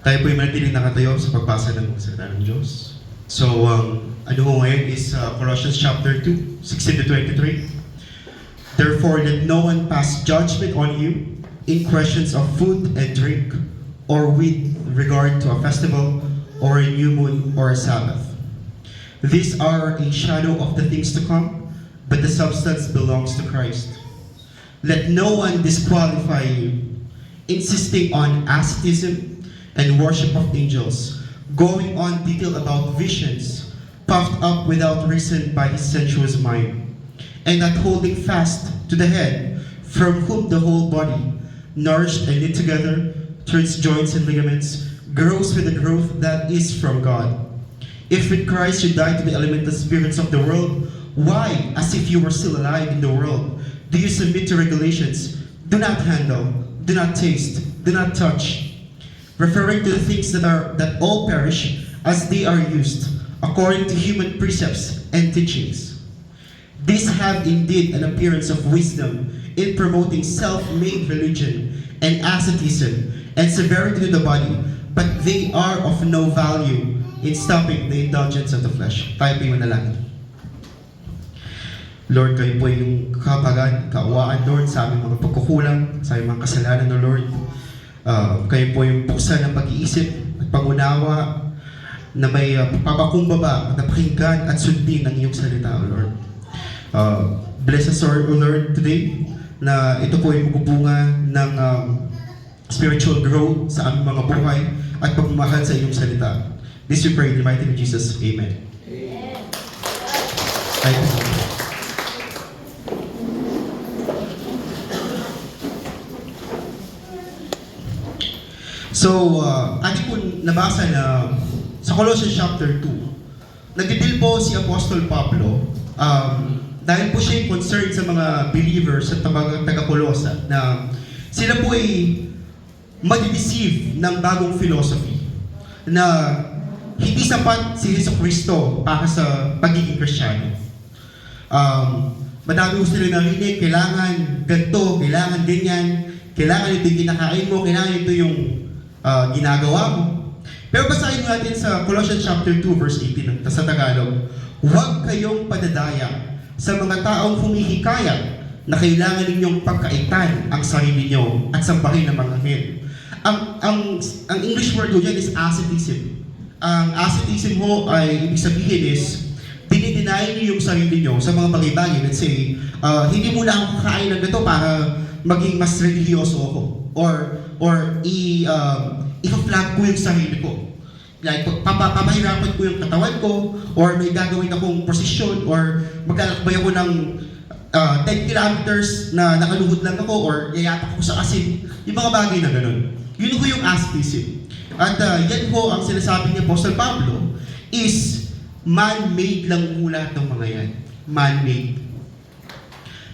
Tayo po'y manatiling nakatayo sa pagbasa ng salita ng Diyos. So, ano ho ngayon is Colossians chapter 2, 16 to 23. Therefore, let no one pass judgment on you in questions of food and drink, or with regard to a festival, or a new moon, or a Sabbath. These are a shadow of the things to come, but the substance belongs to Christ. Let no one disqualify you, insisting on asceticism and worship of angels, going on detail about visions, puffed up without reason by his sensuous mind, and not holding fast to the head, from whom the whole body, nourished and knit together through its joints and ligaments, grows with the growth that is from God. If with Christ you died to the elemental spirits of the world, why, as if you were still alive in the world, do you submit to regulations? Do not handle, do not taste, do not touch, referring to the things that all perish as they are used, according to human precepts and teachings. These have indeed an appearance of wisdom in promoting self-made religion and asceticism and severity to the body, but they are of no value in stopping the indulgence of the flesh. Tayo po yung manalangin. Lord, kayo po yung kapagan, kaawaan, Lord, sa aming mga pagkukulang, sa aming mga kasalanan, no Lord. Kayo po yung buksan ng pag-iisip at pangunawa na may papakumbaba at napakinggan at sundin ng iyong salita, O Lord. Bless us, O Lord, today, na ito po yung magubunga ng spiritual growth sa aming mga buhay at pagmamahal sa iyong salita. This we pray in the mighty name of Jesus. Amen. Amen. So, ating po nabasa na sa Colossians chapter 2, nagdidil po si Apostol Pablo dahil po siya concerned sa mga believers at taga-Colossa na sila po ay madideceive ng bagong philosophy na hindi sapat si Jesucristo para sa pagiging Kristiyano. Madami po sila narinig, kailangan ganito, kailangan ganyan, kailangan ito yung kinakain mo, kailangan ito yung ginagawa mo. Pero basahin natin sa Colossians chapter 2 verse 18 sa Tagalog, huwag kayong padadaya sa mga taong humihikayat na kailangan ninyong pagkaitan ang sarili nyo at sambahin ng mga anghel. Ang English word ko dyan is asceticism. Ang asceticism ho ay ibig sabihin is dinideny niyo yung sarili nyo sa mga bagay-bagay. Let's say, hindi muna ako kakain ng ganito para maging mas religyoso ako. Or i-flag ko yung sarili ko. Like, papahirapan ko yung katawan ko, or may gagawin akong prosesyon, or maglalakbay ako ng 10 kilometers na nakaluhod lang ako, or yayapak ko sa asin. Yung mga bagay na ganun. Yun ho yung asceticism. At yan ho ang sinasabi ni Apostle Pablo is man-made lang ho lahat ng mga yan. Man-made.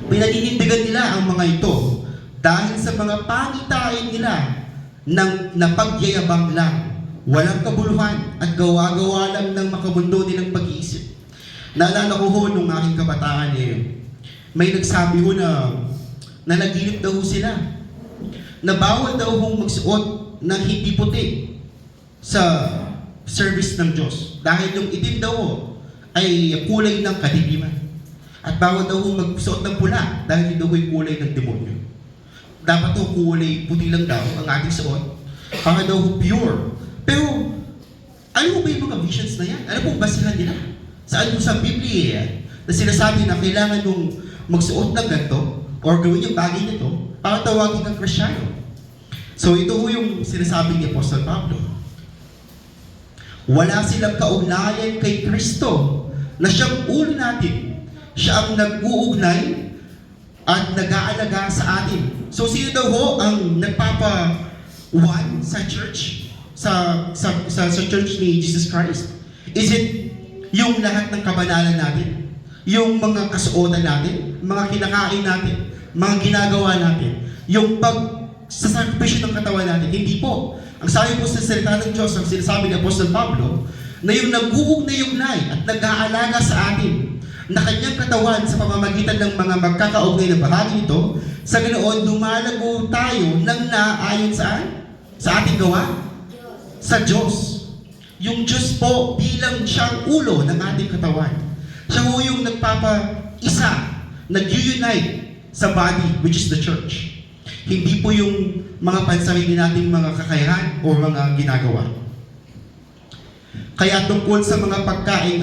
Pinaninindigan nila ang mga ito dahil sa mga pangitain nila na pagyayabang lang, walang kabuluhan at gawa-gawa lang ng makabundo nilang pag-iisip. Naalala ko ho nung aking kabataan may nagsabi ho na nanaginip daw sila na bawal daw hong magsuot ng hindi puti sa service ng Diyos. Dahil yung itim daw ay kulay ng kadiliman. At bawal daw hong magsuot ng pula dahil daw ay kulay ng demonyo. Dapat daw kulay puti lang daw ang ating suot para daw pure. Pero ano ba yung mga visions na yan? Ano pong basihan nila? Saan po sa Biblia yan? Na sinasabi na kailangan nung magsuot ng ganito or gawin yung bagay nito para tawagin ng Kristiyano. So ito po yung sinasabi ni Apostle Pablo. Wala silang kaugnayan kay Kristo na siyang ulo natin. Siya ang nag-uugnay at nag-aalaga sa atin. So sino daw ho ang nagpapa-one sa church? Sa church ni Jesus Christ? Is it yung lahat ng kabanalan natin? Yung mga kasuotan natin? Mga kinakain natin? Mga ginagawa natin? Yung pagsasakripisyo ng katawan natin? Hindi po. Ang sabi po sa salita ng Diyos, ang sinasabi ni Apostle Pablo, na yung nag-uugnay-ugnay at nag-aalaga sa atin na kanyang katawan sa pamamagitan ng mga magkakaugnay na bahagi nito, sa ganoon lumalago tayo ng naayon saan? Sa ating gawa? sa Diyos. Yung Diyos po bilang siyang ulo ng ating katawan. Siya po yung nagpapa-isa, nag-unite sa body, which is the church. Hindi po yung mga pansarili nating mga kakayahan o mga ginagawa. Kaya tungkol sa mga pagkain,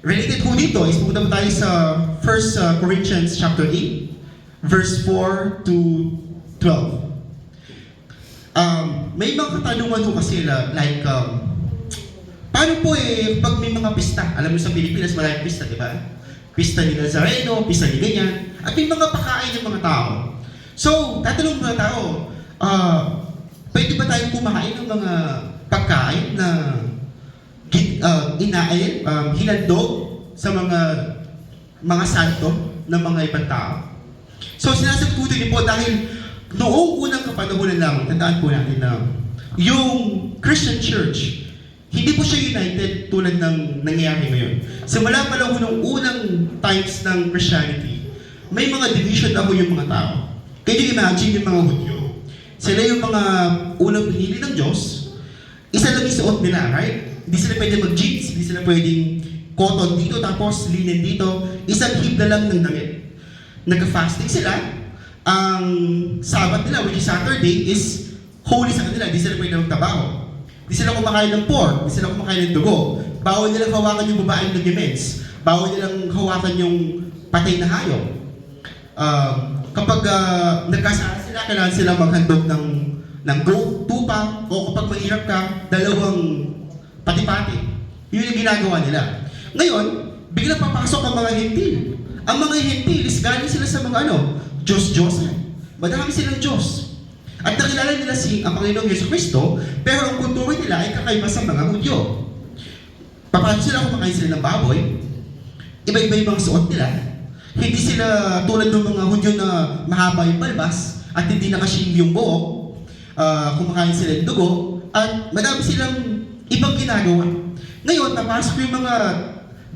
related po dito is pumunta po tayo sa 1 Corinthians chapter 8, verse 4 to 12. May mga katanungan po kasi like, paano po pag may mga pista? Alam mo sa Pilipinas, maraming pista, di ba? Pista ni Nazareno, pista ni ganyan, at may mga pakain ng mga tao. So, tatanong mga tao, pwede ba tayong kumain ng mga pagkain na hinandog sa mga santo ng mga ibang tao? So, sinasagot ko din po dahil noong unang kapanahonan lang, tandaan po natin na yung Christian Church, hindi po siya united tulad ng nangyayari ngayon. Simula pa lang ng unang times ng Christianity, may mga division na po yung mga tao. Can you imagine yung mga Hudyo? Sila yung mga unang pinili ng Diyos, isa lang yung suot nila, right? Hindi sila pwede mag-jeans, hindi sila pwedeng cotton dito, tapos linen dito, isang hibla lang ng damit. Nag-fasting sila, ang Sabbath nila, which is Saturday, is holy sa kanila, hindi sila pwede magtrabaho. Hindi sila kumakain ng pork, hindi sila kumakain ng dugo. Bawal nilang hawakan yung babaeng ligaments. Bawal nilang hawakan yung patay na hayop. Kapag nagkasala sila, kailangan sila maghandog ng tupa, o kapag mahirap ka, dalawang pati-pati. Yun yung ginagawa nila. Ngayon, biglang papasok ang mga hentil. Ang mga hentil is galing sila sa mga Diyos-Diyosan. Madami silang Diyos. At nakilala nila ang Panginoong Jesucristo, pero ang kultura nila ay kakaiba sa mga Hudyo. Paano sila kumakain sila ng baboy? Iba-iba yung mga suot nila. Hindi sila tulad ng mga Hudyo na mahaba yung balbas at hindi nakashing yung buhok. Kumakain sila ng dugo at madami silang ibang ginagawa. Ngayon, napasok yung mga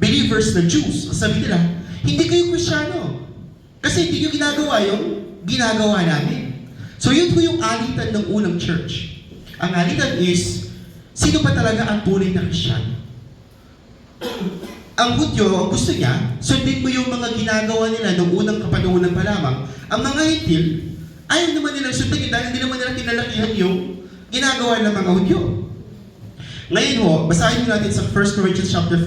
believers na Jews. Sabi nila, hindi kayo Kristyano. Kasi hindi nyo ginagawa yung ginagawa namin. So yun po yung alitan ng unang church. Ang alitan is, sino ba talaga ang tunay na Kristyano? Ang Hudyo, ang gusto niya, sundin mo yung mga ginagawa nila noong unang kapanahunan pa lamang. Ang mga Hentil, ayaw naman nilang sundin dahil hindi naman nila kinalakihan yung ginagawa ng mga Hudyo. Ngayon ho, basahin natin sa 1 Corinthians chapter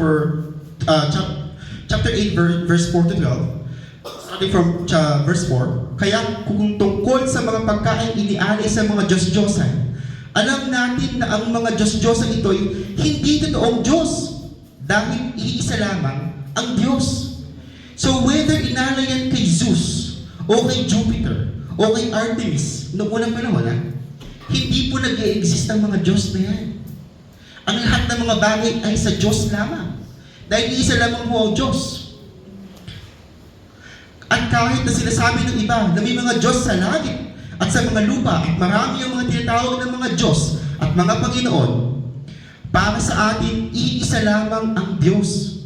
8, verse 4 to 12. Starting from verse 4, kaya kung tungkol sa mga pagkain inialay sa mga Diyos-Diyosan, alam natin na ang mga Diyos-Diyosan ito ay hindi totoong Diyos dahil iisa lamang ang Diyos. So whether inalayan kay Zeus o kay Jupiter o kay Artemis noong unang panahon, hindi po nag-i-exist ang mga Diyos na yan. Ang lahat ng mga bagay ay sa Diyos lamang dahil iisa lamang po ang Diyos. At kahit na sinasabi ng iba na may mga Diyos sa langit at sa mga lupa at marami ang mga tinatawag ng mga Diyos at mga Panginoon, para sa atin, iisa lamang ang Diyos,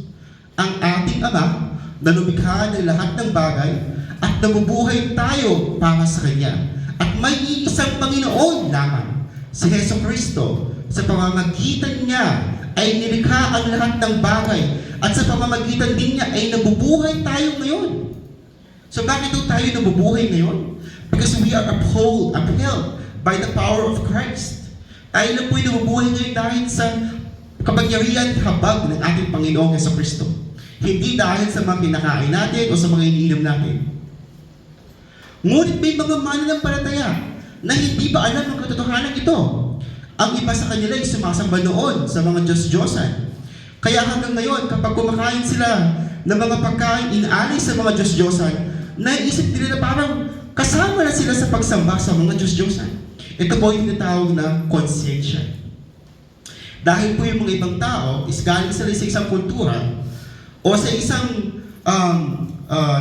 ang ating Ama na lumikha ng lahat ng bagay at nabubuhay tayo para sa Kanya. At may iisang Panginoon lamang, si Jesucristo. Sa pamamagitan niya ay nilikha ang lahat ng bagay at sa pamamagitan din niya ay nabubuhay tayo ngayon. So bakit tayo nabubuhay ngayon? Because we are upheld by the power of Christ. Tayo lang po'y nabubuhay ngayon dahil sa kapangyarihan habag ng ating Panginoong Jesucristo. Hindi dahil sa mga kinakain natin o sa mga iniinom natin. Ngunit may mga mananampalataya na hindi ba alam ang katotohanan ito. Ang iba sa kanila ay sumasamba noon sa mga Diyos-Diyosan. Kaya hanggang ngayon, kapag kumakain sila ng mga pagkain inaalay sa mga Diyos-Diyosan, naiisip nila na parang kasama na sila sa pagsamba sa mga Diyos-Diyosan. Ito po yung tinatawag na konsensya. Dahil po yung mga ibang tao is galing sila sa isang kultura o sa isang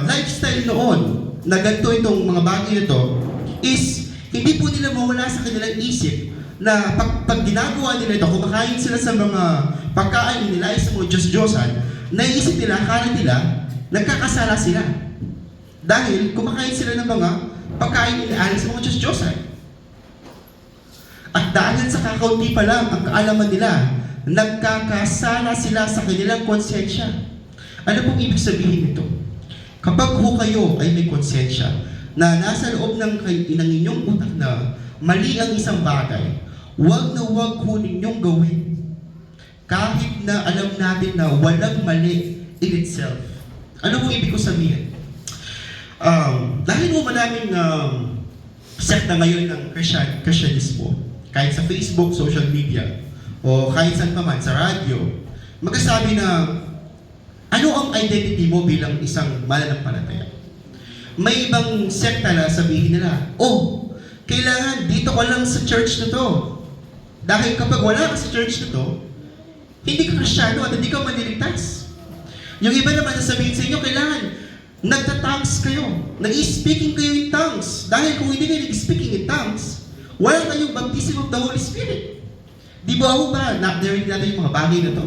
lifestyle noon na ganito itong mga bagay nito is hindi po nila mawala sa kanilang isip na pag ginagawa nila ito, kumakain sila sa mga pagkain nila sa mga Diyos-Diyosan, naiisip nila, akala nila, nagkakasala sila. Dahil kumakain sila ng mga pagkain inaalay sa mga Diyos-Diyosan. At dahil sa kakaunti pa lang ang kaalaman nila, nagkakasala sila sa kanilang konsensya. Ano pong ibig sabihin nito? Kapag ho kayo ay may konsensya na nasa loob ng inyong utak na mali ang isang bagay, huwag na huwag ho ninyong gawin. Kahit na alam natin na walang mali in itself. Ano po ibig ko sabihin? Dahil mo maraming sekta ngayon ng Christianismo, kahit sa Facebook, social media, o kahit saan pa man, sa radyo, magkasabi na ano ang identity mo bilang isang mananampalataya? May ibang sekta na sabihin nila, oh, kailangan dito ka lang sa church na to. Dahil kapag wala ka sa church na to, hindi ka Kristyano at hindi ka maniligtas. Yung iba naman sasabihin sa inyo, kailangan nagtatongues kayo. Nag-speaking kayo in tongues. Dahil kung hindi kayo nag-speaking in tongues, wala kayong baptism of the Holy Spirit. Di ba ho ba, narinig natin yung mga bagay na to?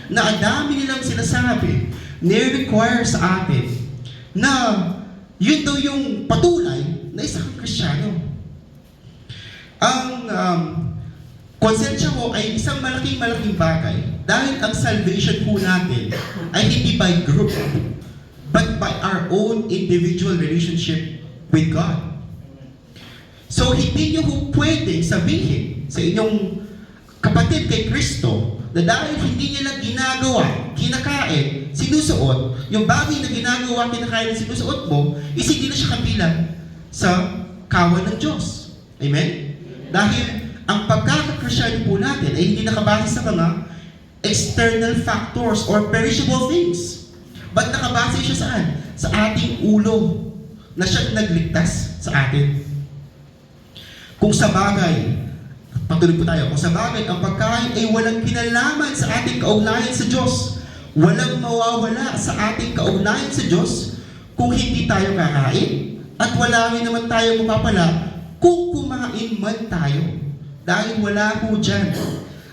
Na ang dami nilang sinasabi, nire-require sa atin na yun daw yung patunay na isa kang Kristiyano. Ang konsensya ko ay isang malaking bagay dahil ang salvation po natin ay hindi by group but by our own individual relationship with God. So hindi nyo po pwedeng sabihin sa inyong kapatid kay Kristo na dahil hindi niya lang ginagawa, kinakain, sinusuot, yung bagay na ginagawa, kinakain, sinusuot mo, is hindi na siya kabilang sa kawan ng Diyos. Amen? Dahil ang pagkakakristyano po natin ay hindi nakabase sa mga external factors or perishable things. But nakabase siya saan? Sa ating ulo na siya nagligtas sa atin. Kung sa bagay, patuloy po tayo, kung sa bagay, ang pagkain ay walang kinalaman sa ating kaugnayan sa Diyos. Walang mawawala sa ating kaugnayan sa Diyos kung hindi tayo kakain at wala rin naman tayo mapapala kung kumain man tayo. Dahil wala po dyan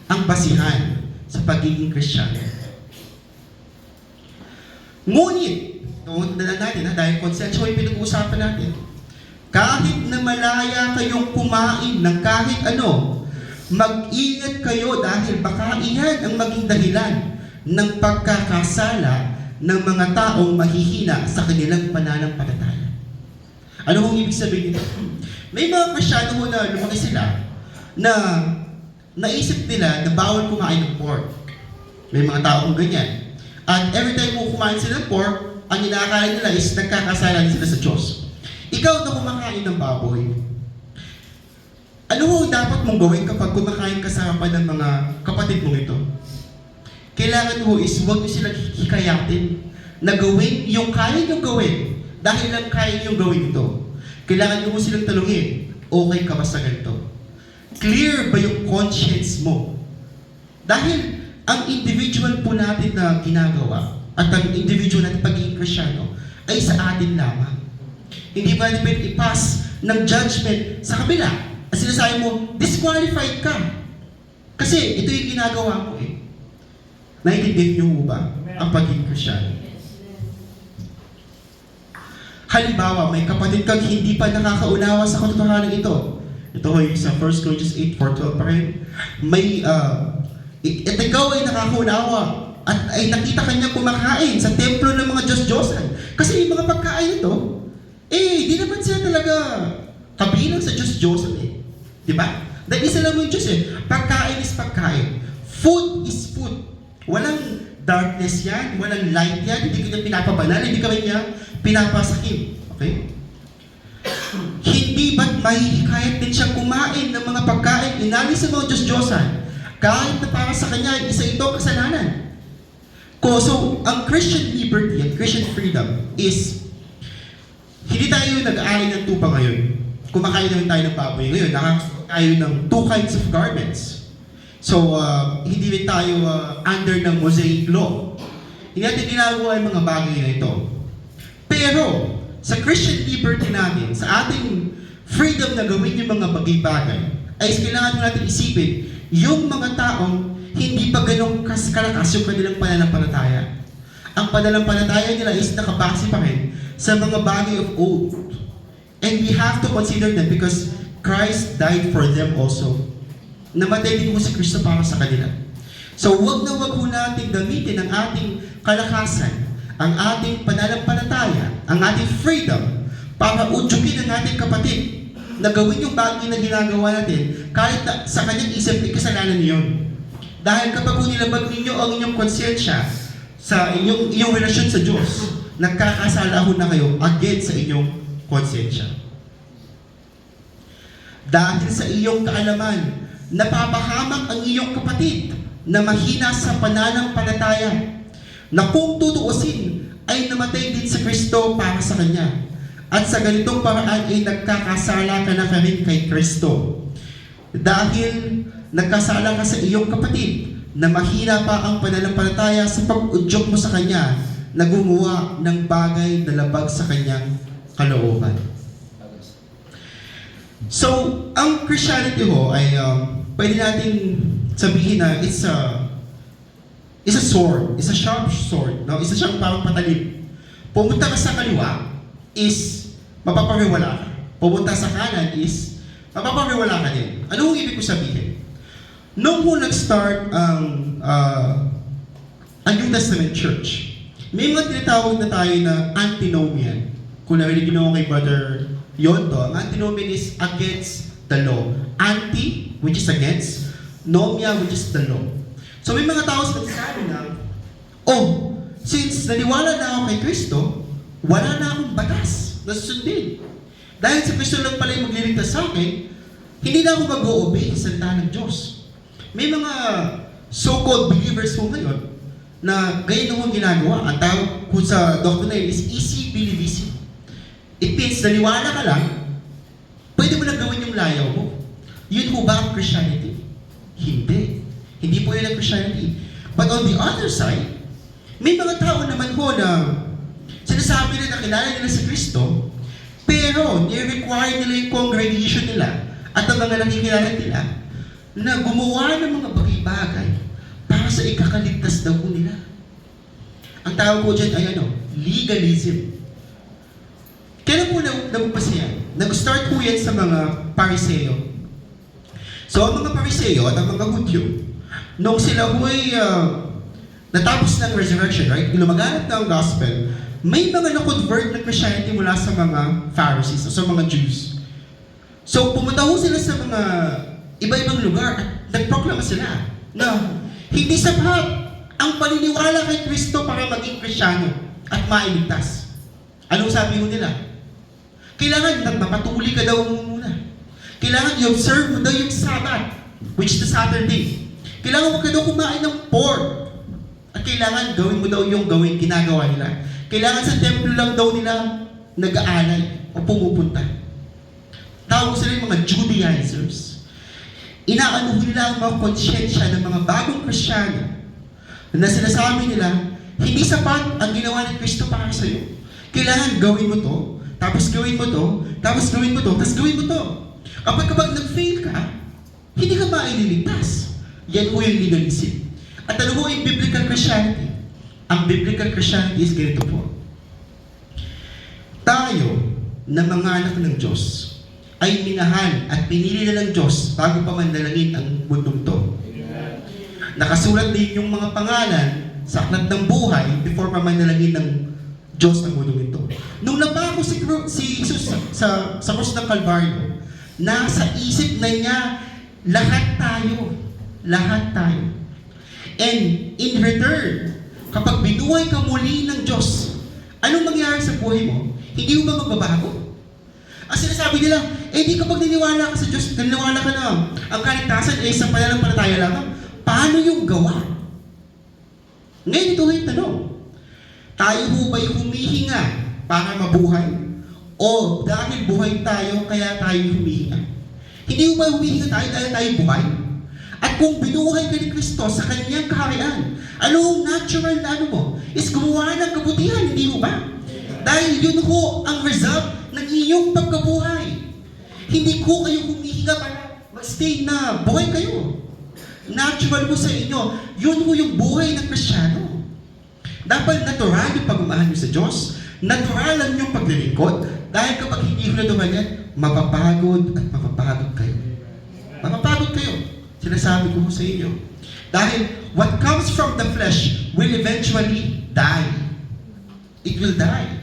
ang basihan sa pagiging Kristiyano. Ngunit, tungkol natin dahil konsensya yung pinag-uusapan natin, kahit na malaya kayong kumain ng kahit ano, mag-ingat kayo dahil baka iyan ang maging dahilan ng pagkakasala ng mga taong mahihina sa kanilang pananampalataya. Ano kung ibig sabihin nito? May mga Kristiyano mo na lumaki sila na naisip nila na bawal kumain ng pork. May mga taong ganyan. At every time mo kumain sila ng pork, ang inakain nila is nagkakasala sila sa Diyos. Ikaw na kumakain ng baboy, ano ho dapat mong gawin kapag kumakain ka sa harapan ng mga kapatid mong ito? Kailangan ho is huwag nyo silang hikayatin na gawin yung kaya nyo gawin dahil lang kaya nyo gawin ito. Kailangan nyo silang talungin, okay ka ba sa ganito? Clear ba yung conscience mo? Dahil ang individual po natin na ginagawa at ang individual natin pagiging Kristiyano ay sa atin lamang. Hindi ba pwede i-pass ng judgment sa kabila? At sinasabi mo, disqualified ka. Kasi ito yung ginagawa mo eh. Naiintindihan niyo mo ba ang pagiging Kristiyano? Halimbawa, may kapatid kang hindi pa nakakaunawa sa katotohanan ito. Ito ay sa 1 Corinthians 8:4-12 pa rin. At ikaw ay nakakaunawa at ay nakita kanya kumakain sa templo ng mga Diyos-Diyosan. Kasi yung mga pagkain ito, di naman sila talaga kabilang sa Diyos-Diyosan eh. Diba? Dahil isa lang mo yung Diyos eh. Pagkain is pagkain. Food is food. Walang darkness yan, walang light yan, hindi ka niya pinapabanal, hindi ka niya pinapasakim. Okay? Hindi ba't mahihikayat din siyang kumain ng mga pagkain inalis sa mga Diyos-Diyosan kahit na para sa kanya isa ito kasalanan? So, ang Christian liberty and Christian freedom is hindi tayo nag-aalay ng tupa ngayon. Kumakain naman tayo ng baboy ngayon, nakakain ng two kinds of garments. So, hindi rin tayo under ng Mosaic law. Hindi natin ginagawa yung mga bagay na ito. Pero, sa Christian liberty natin, sa ating freedom na gawin yung mga bagay-bagay, ay kailangan natin isipin yung mga taong hindi pa ganong kalakas yung kanilang pananampalataya. Ang pananampalataya nila is nakabase pa rin sa mga bagay of old. And we have to consider them because Christ died for them also. namatay din po si Kristo para sa kanila. So wag na wag ho natin gamitin ang ating kalakasan, ang ating pananampalataya, ang ating freedom para udyukin ang ating kapatid na gawin yung bagay na ginagawa natin kahit na sa kanyang isip ay kasalanan niyon. Dahil kapag nilabag ninyo ang inyong konsensya sa inyong relasyon sa Diyos, nagkakasala ho na kayo against sa inyong konsensya. Dahil sa iyong kaalaman, napapahamak ang iyong kapatid na mahina sa pananampalataya, na kung tutuusin ay namatay din sa Kristo para sa Kanya. At sa ganitong paraan ay nagkakasala ka na rin kay Kristo. Dahil nagkasala ka sa iyong kapatid na mahina pa ang pananampalataya sa pag-udyok mo sa Kanya na gumawa ng bagay na labag sa Kanyang kalooban. So, ang Christianity ho ay pwede natin sabihin na it's a sword, it's a sharp sword, no? Isa siyang parang patalim. Pumunta ka sa kaliwa is mapapariwala ka. Pumunta sa kanan is mapapariwala ka din. Ano ang ibig ko sabihin? Noong nag-start ang New Testament Church, may mga tinatawag na tayo na antinomian. Kung narinig nyo kay Brother Yonto, ang antinomian is against the law. Anti, which is against, nomia, which is the law. So may mga tao sa nagsasabi na, since naniwala na ako kay Kristo, wala na akong batas na susundin. Dahil sa Kristo lang pala yung magliligtas sa akin, hindi na ako mag-o-obey sa salita ng Diyos. May mga so-called believers po ngayon na ganyan ang ginagawa. Ang tawag ko sa doctrine na yun is easy believism. It means naniwala ka lang, pwede mo lang gawin yung layaw mo. Yun ho ba ang Christianity? Hindi. Hindi po yun ang Christianity. But on the other side, may mga tao naman ho na sinasabi na nakilala nila si Kristo, pero ni-require nila yung congregation nila at ang mga nakikilala nila na gumawa ng mga bagay-bagay para sa ikakaligtas daw nila. Ang tawag ko dyan ay legalism. Kailan po nabumpasa yan? Nag-start po yan sa mga Pariseo. So ang mga Pariseo at ang mga Hudyo, nung sila huwag natapos ng resurrection, right? Lumaganap ng gospel, may mga na-convert na Christianity mula sa mga Pharisees o sa mga Jews. So pumunta ho sila sa mga iba-ibang lugar at nagproklama sila na hindi sapat ang paniniwala kay Kristo para maging Kristiyano at mailigtas. Anong sabi ho nila? Kailangan magpapatuli ka daw muna. Kailangan i-observe mo daw yung Sabbath, which is the Saturday. Kailangan mo ka daw kumain ng pork. At kailangan gawin mo daw yung ginagawa nila. Kailangan sa templo lang daw nila nag-aalay o pumupunta. Tawag sila yung mga Judaizers. Inaano nila ang mga konsyensya ng mga bagong Kristiyano na sinasabi nila, hindi sapat ang ginawa ni Kristo para sa iyo. Kailangan gawin mo to, tapos gawin mo to, tapos gawin mo to, tapos gawin mo to. Kapag nag-fail ka, hindi ka maililigtas. Yan po yung legalism. At ano po yung biblical Christianity? Ang biblical Christianity is ganito po. Tayo, na mga anak ng Diyos, ay minahal at pinili na ng Diyos bago pa manalangin ang mundong to. Nakasulat din yung mga pangalan sa aklat ng buhay before pa manalangin ng Diyos ang mundong ito. Nung napako si Jesus sa krus ng Kalbaryo, nasa isip na niya, lahat tayo. Lahat tayo. And in return, kapag binuhay ka muli ng Diyos, anong mangyayari sa buhay mo? Hindi mo ba magbabago? Ang sinasabi nila, di kapag niniwala ka sa Diyos, naniwala ka na ang kaligtasan ay isang pananampalataya lang. Paano yung gawa? Ngayon ito ay tanong. Tayo ho ba'y humihinga para mabuhay? O dahil buhay tayo, kaya tayo humihinga? Hindi ho ba humihinga tayo dahil tayo buhay? At kung binuhay ka ni Kristo sa kanyang kaharian, anong natural na mo? Is gumawa ng kabutihan, hindi ho ba? Dahil yun ho ang result ng iyong pagkabuhay. Hindi ko kayo humihinga para mag-stay na buhay kayo. Natural mo sa inyo. Yun ho yung buhay ng Kristiyano. Dapat natural yung pagmamahal nyo sa Diyos. Natural lang yung paglilingkod. Dahil kapag hindi ko natural yan, mapapagod at mapapagod kayo. Mapapagod kayo. Sinasabi ko sa inyo. Dahil what comes from the flesh will eventually die. It will die.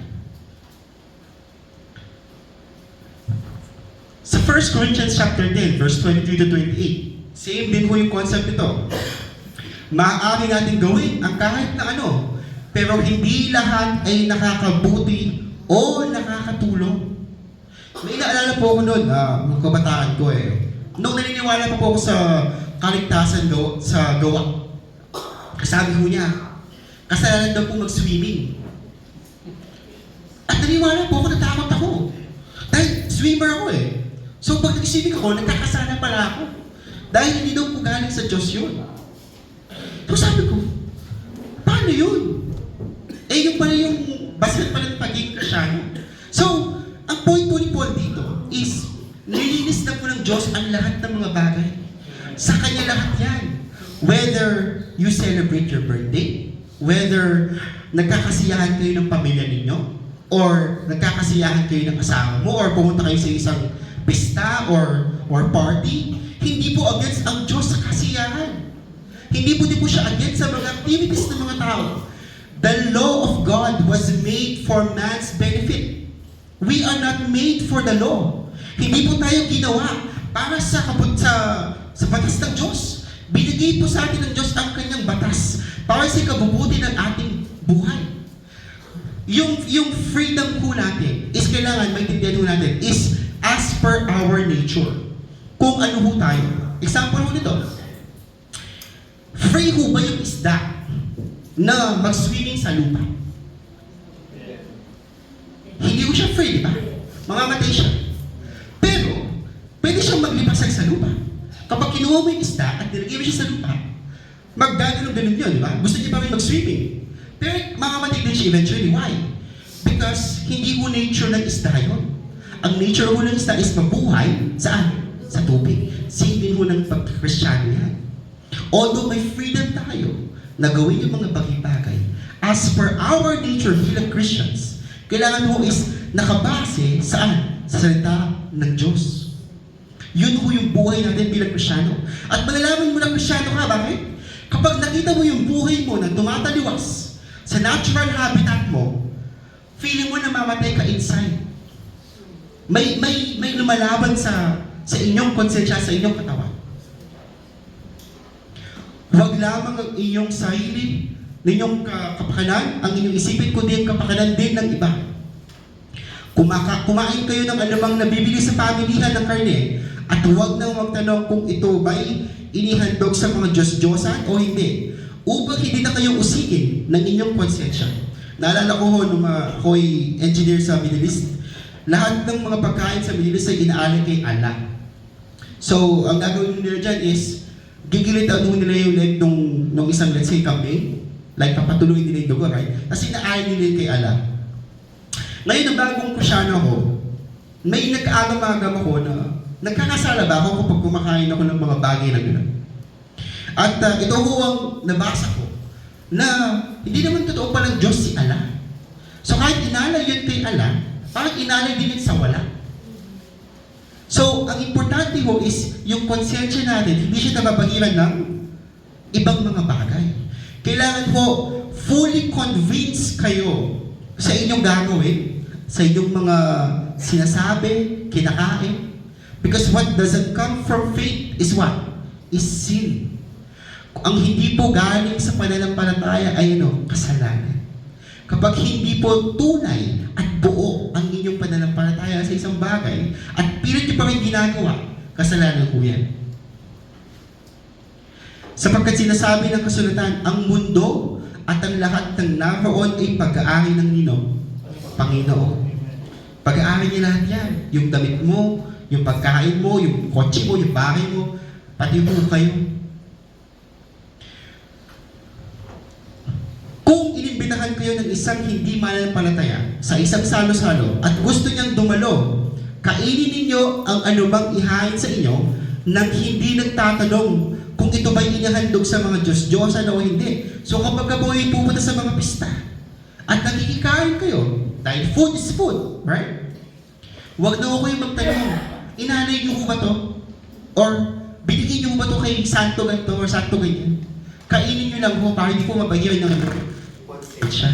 Sa 1 Corinthians chapter 10, verse 23 to 28, same din po yung concept nito. Maaari natin gawin ang kahit na ano, pero hindi lahat ay nakakabuti o nakakatulong. May naalala po ako noon, mga kabataan ko Nung naniniwala pa po ako sa kaligtasan sa gawa. Sabi ko niya, kasalanan daw po mag-swimming. At naniniwala po ako, natakot ako. Dahil swimmer ako So pag nag-swimming ako, nagkakasala pala ako. Dahil hindi daw po galing sa Diyos yun. So sabi ko, paano yun? Yung pala yung basit pala ng pagiging Kristyano. So, ang point po ni Paul dito is, nilinis na po ng Diyos ang lahat ng mga bagay. Sa Kanya lahat yan. Whether you celebrate your birthday, whether nagkakasiyahan kayo ng pamilya ninyo, or nagkakasiyahan kayo ng asawa mo, or pumunta kayo sa isang pista or party, hindi po against ang Diyos sa kasiyahan. Hindi po din po siya against sa mga activities ng mga tao. The law of God was made for man's benefit. We are not made for the law. Hindi po tayo ginawa para sa batas ng Diyos. Binigay po sa atin ng Diyos ang kanyang batas para sa kabubuti ng ating buhay. Yung freedom po natin is kailangan maintindihan po natin is as per our nature. Kung ano ho tayo. Example ho nito. Free ho ba yung isda na mag-swimming sa lupa? Hindi ho siya free, di ba? Mamamatay siya. Pero, pwede siyang maglipasag sa lupa. Kapag kinuha mo yung isda at nilagay mo siya sa lupa, maggagalong-galong yun, di ba? Gusto niya pa rin mag-swimming. Pero mamamatay din siya eventually. Why? Because hindi ho nature ng isda yun. Ang nature ho ng isda is mabuhay saan? Sa tubig. Same din ho ng pagkakristyano yan. Although may freedom tayo na gawin yung mga bagay-bagay, as per our nature bilang Christians, kailangan ho is nakabase saan? Sa salita ng Diyos. Yun ho yung buhay natin bilang Kristyano. At malalaman mo na Kristyano ka, bakit? Kapag nakita mo yung buhay mo na tumataliwas sa natural habitat mo, feeling mo na mamatay ka inside. May lumalaban sa inyong konsensya, sa inyong katawan. Huwag lamang ang inyong sarili, ninyong kapakanan, ang inyong isipin, kundi ang kapakanan din ng iba. Kumain kayo ng anumang nabibili sa pamilihan ng karne, at huwag nang magtanong kung ito ba'y inihandog sa mga Diyos-Diyosan o hindi, upang hindi na kayong usigin ng inyong konsensya. Naalala ko ho nung ako'y engineer sa Middle East, lahat ng mga pagkain sa Middle East ay inaalay kay Allah. So, ang gagawin nila dyan is, gigilitan mo nila yung leg nung isang, let's say, campaign. Like, papatuloy nila yung dugo, right? Kasi inaalay nila kay Allah. Ngayon, na bagong Kristyano ako, may nagkaagam-agam ako na nagkakasala ba ako kapag kumakain ako ng mga bagay na gano'n. At ito ho ang nabasa ko, na hindi naman totoo palang Diyos si Allah. So kahit inalay yun kay Allah, parang inalay din yun sa wala. So, ang importante ho is yung konsensya natin, hindi siya nababagilan ng ibang mga bagay. Kailangan ho, fully convinced kayo sa inyong gagawin, sa inyong mga sinasabi, kinakain. Because what doesn't come from faith is what? Is sin. Ang hindi po galing sa pananampalataya ay kasalanan. Kapag hindi po tunay at buo ang inyong pananampalataya sa isang bagay at pilit nyo pa rin ginagawa, kasalanan po yan. Sapagkat sinasabi ng kasulatan, ang mundo at ang lahat ng naroon ay pag-aari ng Panginoon. Pag-aari niya lahat yan. Yung damit mo, yung pagkain mo, yung kotse mo, yung bahay mo, pati po kayo. Kung inimbitahan kayo ng isang hindi mananampalataya sa isang salo-salo at gusto niyang dumalo, kainin ninyo ang anumang ihain sa inyo nang hindi nagtatanong kung ito ba'y inihandog sa mga Diyos-Diyosan o hindi. So kapag po ay pupunta sa mga pista at nakikikain kayo, dahil food is food, right? Huwag na ako kayo magtanong, inalay niyo ba to? Or binigyan niyo ba ba to kay santo ganito or santo ganyan? Kainin nyo lang ho para hindi po mabagiran ng konsensya.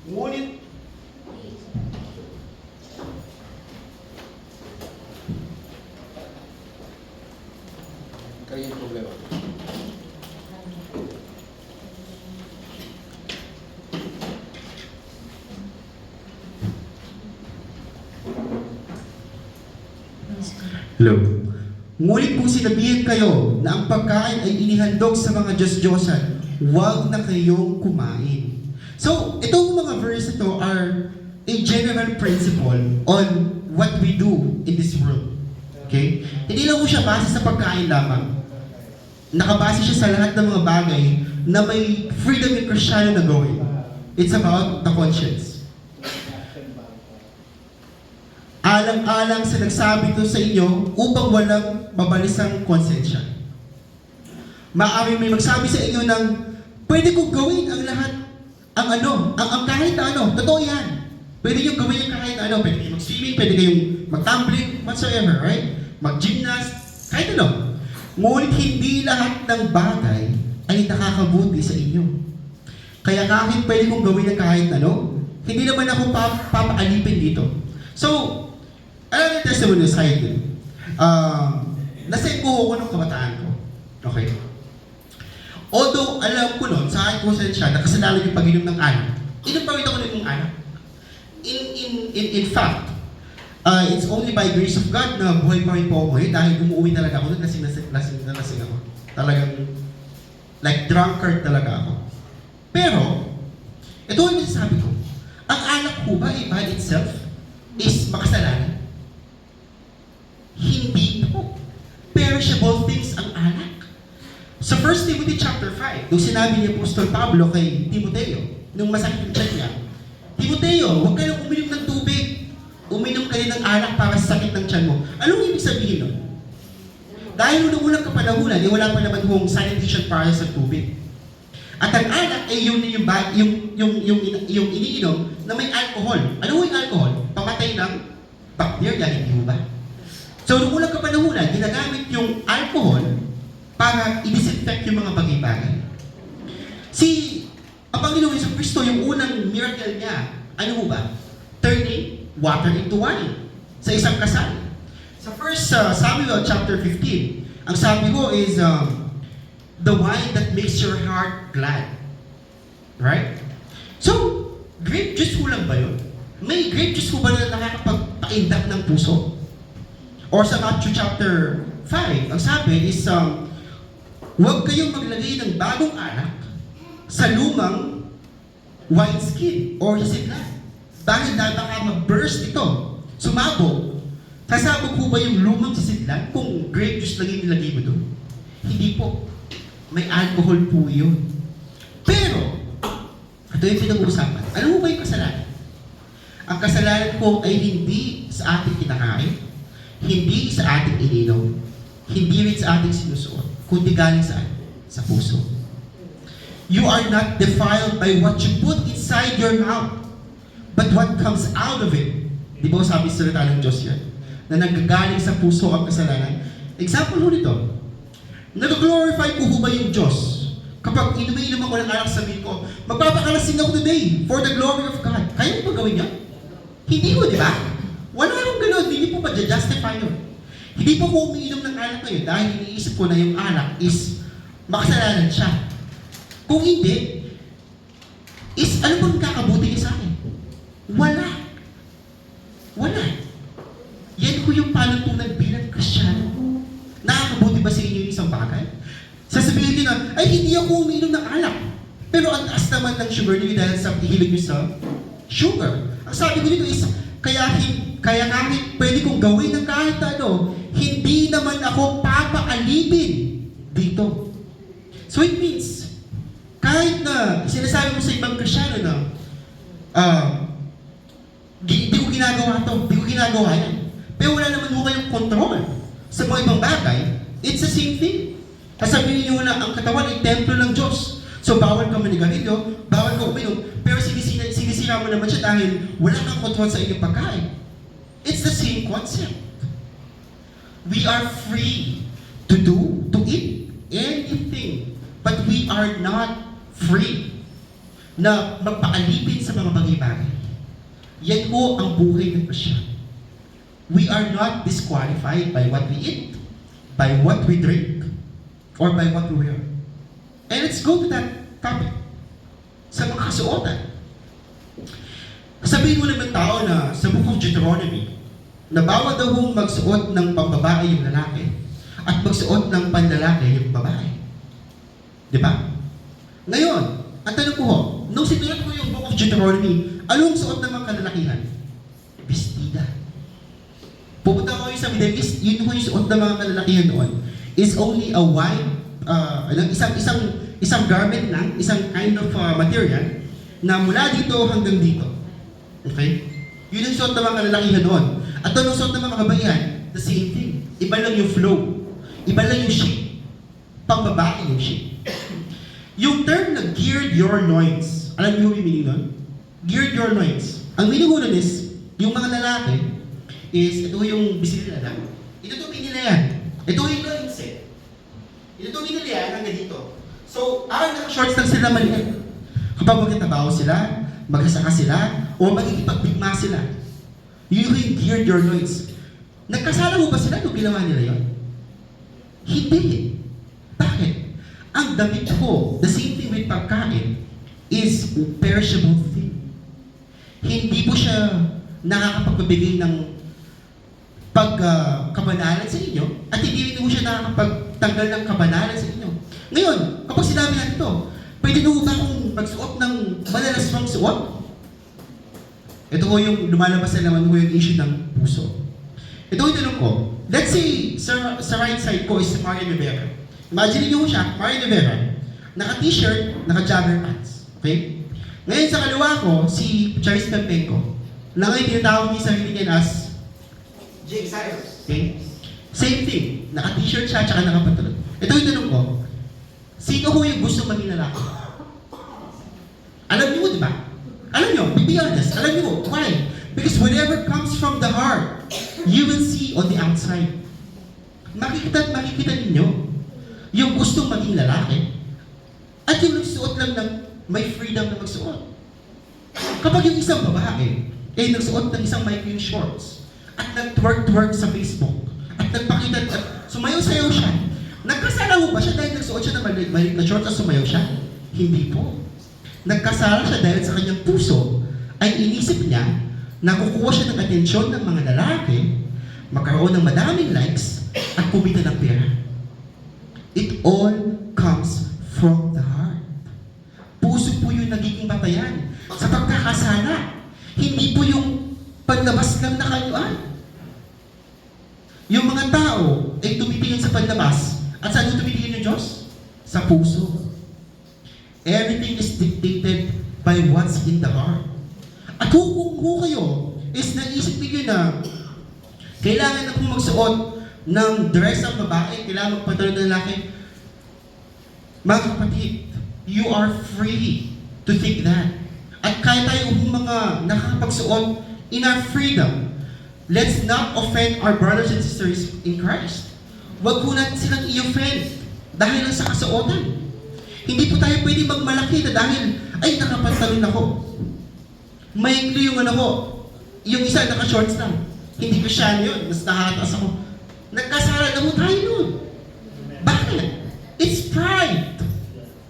Ngunit, Kaya yung problema. Hello. ngunit kung sinabihan kayo na ang pagkain ay inihandog sa mga Diyos-Diyosan, huwag na kayong kumain. So, itong mga verse ito are a general principle on what we do in this world. Okay? Hindi lang po siya base sa pagkain lamang. Nakabase siya sa lahat ng mga bagay na may freedom in Christianity na gawin. It's about the conscience. Alang-alang sa nagsabi ko sa inyo upang walang mabalisang konsensya. Maaari may magsabi sa inyo ng pwede kong gawin ang lahat, ang kahit na ano, totoo yan. Pwede nyo gawin yung kahit na ano, pwede kayong mag-swimming, pwede kayong mag-tumbling, whatsoever, right? Mag-gymnast, kahit ano. Ngunit hindi lahat ng bagay ay nakakabuti sa inyo. Kaya kahit pwede kong gawin ang kahit ano, hindi naman ako papaalipin dito. So, alam yung testimony sa akin. Nasa ko ng kabataan ko. Okay? Although, alam ko nun, sa akin konsensya, nakasanalan yung pag-inom ng alak. Inom pa rin ako ng alak. In fact, it's only by grace of God na buhay pa rin po ako ngayon dahil umuwi talaga ako nun, lasing ako. Talagang, like drunkard talaga ako. Pero, ito yung sabi ko, ang alak po ba, by itself, is makasalanan? Hindi po. Perishable things ang alak. Sa 1 Timothy chapter 5, nung sinabi ni Apostol Pablo kay Timoteo, nung masakit yung tiyan niya, Timoteo, huwag ka lang uminom ng tubig. Uminom ka rin ng alak para sa sakit ng tiyan mo. Anong ibig sabihin nun? Dahil nung unang kapanahunan, wala pa naman hong sanitation para sa tubig. At ang alak ay yung iniinom na may alcohol. Ano yung alcohol? Pamatay ng bacteria, hindi mo ba? So, nung unang kapanahunan, ginagamit yung alcohol para i-disinfect yung mga bagay-bagay. Ang Panginoon Hesus Kristo, yung unang miracle niya, ano mo ba? Turning water into wine sa isang kasal. Sa 1 Samuel chapter 15, ang sabi ko is, the wine that makes your heart glad. Right? So, grape juice ho lang ba yun? May grape juice ho ba na nakakapagpaindak ng puso? Or sa Matthew chapter 5, ang sabi is, huwag kayong maglagay ng bagong alak sa lumang wineskin or sidlan. Dahil baka mag-burst ito, sumabog. Sasabog po ba yung lumang sidlan kung grape juice lang yung nilagay mo doon? Hindi po. May alcohol po yun. Pero, ito yung pinag-uusapan. Ano mo ba yung kasalanan? Ang kasalanan po ay hindi sa ating kinakain, hindi sa ating ininom, hindi rin sa ating sinusuot, kundi galing saan? Sa puso. You are not defiled by what you put inside your mouth, but what comes out of it. Di ba sabi sa salita ng Diyos yan? Na nagagaling sa puso ang kasalanan. Example ho nito. Nag-glorify ko ho ba yung Diyos? Kapag inuminom ako ng alak, sabihin ko, magpapakalasing ako today for the glory of God. Kaya mo ba gawin yan? Hindi ko, di ba? Wala akong gano'n, hindi po justify yun. Hindi po ko umiinom ng alak ngayon dahil iniisip ko na yung alak is makasalanan siya. Kung hindi, is ano bang kakabuti niya sa akin? Wala. Wala. Yan ko yung panuntunan bilang Kristiyano. Nakakabuti ba sa inyo yung isang bagay? Sasabihin niyo na, ay hindi ako umiinom ng alak. Pero ang taas naman ng sugar niyo dahil sa hilig niyo sa sugar. Ang sabi ko dito is, kaya kahit pwede kong gawin ng kahit ano, hindi naman ako papaalipin dito. So it means, kahit na sinasabi mo sa ibang Kristiyano na, di ko ginagawa to, di ko ginagawa yan. Pero wala naman mo kayong control sa mga ibang bagay, it's the same thing. Sasabihin nyo na ang katawan ay templo ng Diyos. So bawal ka manigarilyo, bawal ka ka uminom, pero sinisira mo naman siya dahil wala kang control sa inyong pagkain. It's the same concept. We are free to eat anything, but we are not free na magpaalipin sa mga bagay-bagay. Yan po ang buhay ng Kristiyan. We are not disqualified by what we eat, by what we drink, or by what we wear. And let's go to that topic. Sa mga kasuotan. Sabihin mo naman tao na sa Book of Deuteronomy, na bawal daw hong magsuot ng pambabae yung lalaki at magsuot ng panlalaki yung babae. Di ba? Ngayon, ang tanong ko ho, nung sinulat ko yung Book of Deuteronomy, anong suot ng mga kalalakihan? Bestida. Pupunta ko sa Middle East, yun ho yung suot ng mga kalalakihan noon. Is only a white, isang garment lang, isang kind of material na mula dito hanggang dito. Okay? Yun yung suot ng mga kalalakihan noon. At anong suot ng mga kabaihan? The same thing. Iba lang yung flow. Iba lang yung shape. Pang-babae yung shape. Yung term na geared your loins, alam niyo yung meaning nun? Geared your loins. Ang meaning nun is, yung mga lalaki, is, ito yung bisilila na. Ito itong pinilayan. Ito yung loins eh. Ito itong pinilayan hanggang dito. So, naka-shorts lang sila maliit. Kapag magkatabaho sila, maghasaka sila, o magkikipagbigma sila. Yun yung geared your loins. Nagkasala mo ba sila nung ginawa nila yun? Hindi. Bakit? Ang damit ko, the same thing with pagkain, is perishable thing. Hindi po siya nakakapagbibigay ng pagkabanalan sa inyo, at hindi rin po siya nakakapagtanggal ng kabanalan sa inyo. Ngayon, kapag sinabi natin ito, pwede nyo ba akong magsuot ng malalaswang suot? Ito ko yung lumalabas na naman ko yung issue ng puso. Ito yung tanong ko, let's say sa right side ko is si Mario Rivera. Imagine niyo siya, Mario Rivera, naka-t-shirt, naka-jogger pants. Okay? Ngayon sa kaliwa ko, si Charis Pempenko, na ngayon tinatawag niya sa sarili niya as Jake Cyrus. Okay? Same thing, naka-t-shirt siya, tsaka naka-pantalon. Ito yung tanong ko, sino ko yung gusto maging lalaki? Alam niyo, di ba? Alam niyo, be honest, alam niyo, why? Because whatever comes from the heart, you will see on the outside. Makikita ninyo yung gustong maging lalaki at yung nagsuot lang ng may freedom na magsuot. Kapag yung isang babae ay nagsuot ng isang micro shorts at nag-twerk-twerk sa Facebook at nagpakita at sumayaw-sayaw siya, nagkasala mo ba siya dahil nagsuot siya ng maliit na shorts at sumayaw siya? Hindi po. Nagkasala siya dahil sa kanyang puso ay inisip niya na kukuha siya ng atensyon ng mga lalaki, magkaroon ng madaming likes, at kumita ng pera. It all comes from the heart. Puso po yung nagiging batayan sa pagkakasala. Hindi po yung panlabas lang na kayuan. Yung mga tao ay tumitingin sa panlabas. At saan yung tumitingin yung Diyos? Sa puso. Everything is dictated by what's in the heart. At kung kayo is naisip niyo na kailangan na kung magsuot ng dress ng babae, kailangan magpatalo ng lalaki, mga kapatid, you are free to think that. At kaya tayo mga nakakapagsuot in our freedom, let's not offend our brothers and sisters in Christ. Huwag po natin silang i-offend dahil lang sa kasuotan. Hindi po tayo pwede magmalaki na dahil, ay, nakapantalon ako. Maikli yung ano ko. Yung isa, naka-shorts lang. Hindi ko siya yun. Mas nakataas ako. Nagkasala na mo tayo nun. Bakit? It's pride.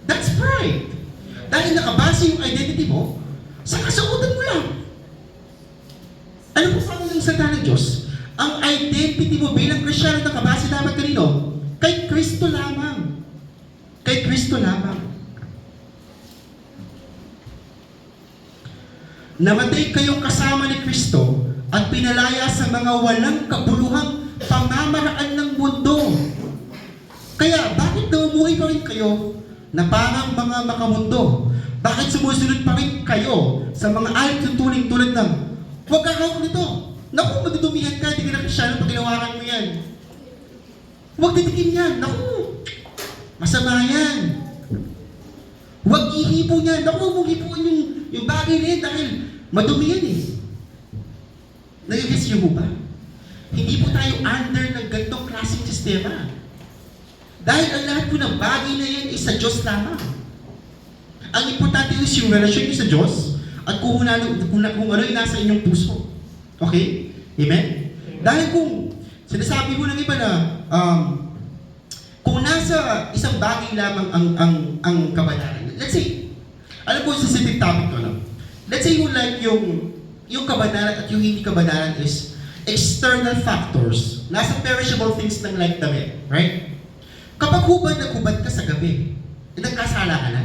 That's pride. Dahil nakabase yung identity mo sa kasuotan mo lang. Ano po sa ng salita ng Diyos? Ang identity mo bilang Kristiyano nakabase dapat kanino? Kay Kristo lamang. Kay Kristo lamang. Namatay kayong kasama ni Kristo at pinalaya sa mga walang kabuluhang pamamaraan ng mundo. Kaya, bakit naumuhay pa rin kayo na parang mga makamundo? Bakit sumusunod pa rin kayo sa mga ayat ng tulad ng, huwag kakawak nito. Naku, magdudumihan ka, hindi ka na Kristyano pag ginawakan mo yan. Huwag titikin yan. Naku, masama yan. Huwag pag-ihipo niya, naku, huwag mong hipuin yung bagay na yan dahil madumi yan eh. Nagigets niyo ba? Hindi po tayo under ng ganitong klaseng sistema. Dahil ang lahat po ng bagay na yan is sa Diyos lamang. Ang importante is yung relasyon niyo sa Diyos at kung ano yung nasa inyong puso. Okay? Amen? Dahil kung sinasabi ko ng iba na kung nasa isang bagay lamang ang kabanalan. Let's say, alam ko sensitive topic to, no? Let's say yung kabanalan at yung hindi kabanalan is external factors. Nasa perishable things lang like damit, right? Kapag nagubad ka sa gabi, nagkasala ka na.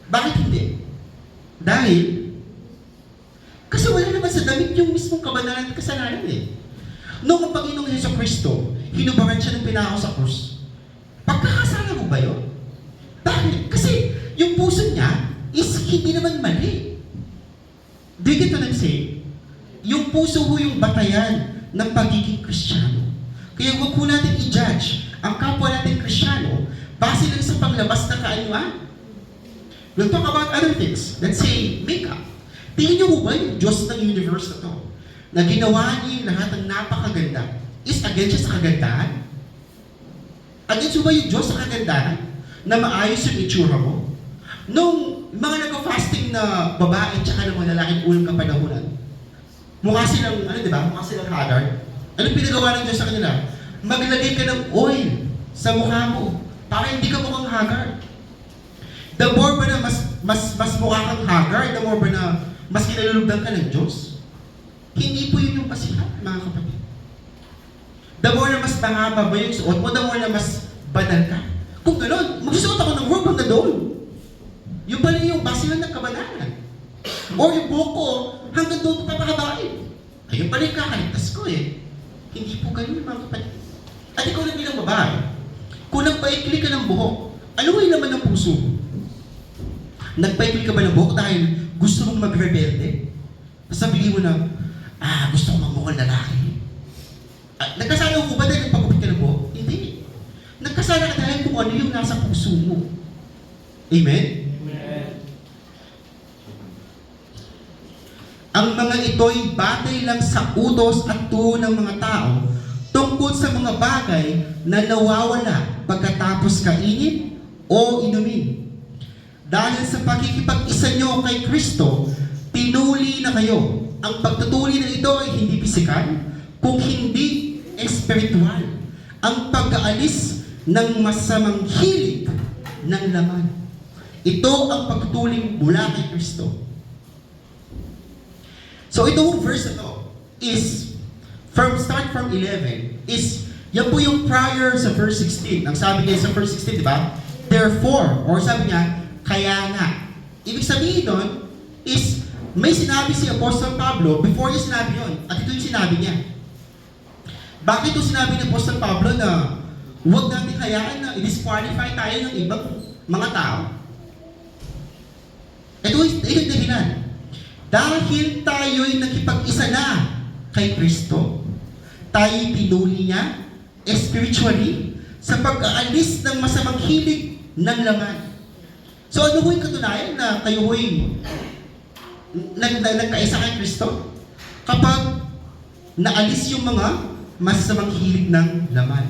Bakit hindi? Dahil, kasi wala naman sa damit yung mismong kabanalan at kasalanan eh. Noong ang Panginoong Jesucristo, hinubaran siya ng pinako sa krus. Pagkakasala mo ba yun? Bakit? Kasi yung puso niya is hindi naman mali. Do you get what I'm saying? Yung puso ho yung batayan ng pagiging Kristiyano. Kaya huwag po natin i-judge ang kapwa natin Kristiyano base lang sa paglabas na kaanyuan. We'll talk about other things. Let's say, makeup. Tingin niyo ba yung Diyos ng universe na to, na ginawa niya yung lahat ng napakaganda, is against siya sa kagandahan? Against ba yung Diyos sa kagandahan? Na maayos yung itsura mo? Nung mga nag-fasting na babae tsaka ng mga lalaking unang kapanahunan, mukha silang, di ba? Mukha silang haggard. Anong pinagawa ng Diyos sa kanila? Maglagay ka ng oil sa mukha mo para hindi ka mukhang haggard. The more ba na mas mukha kang haggard, the more ba na mas kinalulugdan ka ng Diyos? Hindi po yun yung basihan, mga kapatid. The more na mas mahaba ba yung suot mo, the more na mas banal ka. Kung gano'n, magsusuot ako ng robe hanggang doon. Yung pala yung basihan ng kabanalan. Or yung buhok ko, hanggang doon ko papahabain. Ayun pala yung kakaligtas ko eh. Hindi po ganun, mga kapatid. At ikaw na bilang babae, kung nagpaikli ka ng buhok, ano yung laman ng puso mo? Nagpaikli ka ba ng buhok dahil gusto mong magrebelde? Sabihin mo na, gusto ko magmukhang lalaki. Nagkasala mo ba dahil nagpagupit ka ng buhok? Hindi. Nagkasala ka dahil kung ano yung nasa puso mo. Amen? Amen. Ang mga ito'y batay lang sa utos at turo ng mga tao tungkol sa mga bagay na nawawala pagkatapos kainin o inumin. Dahil sa pakikipag-isa nyo kay Kristo, tinuli na kayo. Ang pagtutuli na ito ay hindi pisikal, kung hindi espiritual. Ang pag-aalis ng masamang hilig ng laman. Ito ang pagtutuling mula kay Kristo. So itong verse na to is, start from 11, is, yan po yung prior sa verse 16. Ang sabi niya sa verse 16, di ba? Therefore, or sabi niya, kaya nga. Ibig sabihin doon is, may sinabi si Apostol Pablo before niya sinabi yun. At ito yung sinabi niya. Bakit ito sinabi ni Apostol Pablo na huwag natin hayaan na i-disqualify tayo ng ibang mga tao? Ito yung dahilan. Dahil tayo'y nakipag-isa na kay Kristo, tayo'y pinuli niya spiritually sa pag-aalis ng masamang hilig ng laman. So ano ho yung katunayan na kayo ho'y nagkaisa kay Kristo? Kapag naalis yung mga masamang hilig ng laman.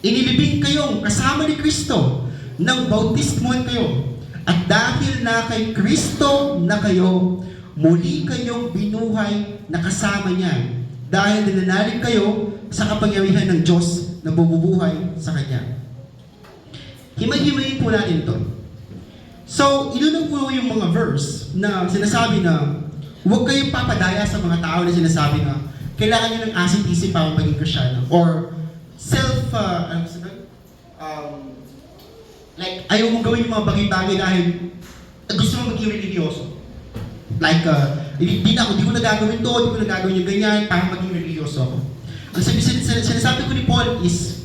Inilibing kayong kasama ni Kristo nang bautismuhan kayo. At dahil na kay Kristo na kayo, muli kayong binuhay na kasama niya. Dahil nananalig kayo sa kapangyarihan ng Diyos na bumubuhay sa Kanya. Himay-himayin po natin ito. So, inunong po yung mga verse na sinasabi na huwag kayong papadaya sa mga tao na sinasabi na kailangan nyo ng asset-isip para maging Kristyano. Or like, ayaw mong gawin yung mga bagay-bagay dahil gusto mong maging religyoso. Like, hindi ko nagagawin to, hindi ko nagagawin yung ganyan para maging religyoso ako. Ang sinasabi ko ni Paul is,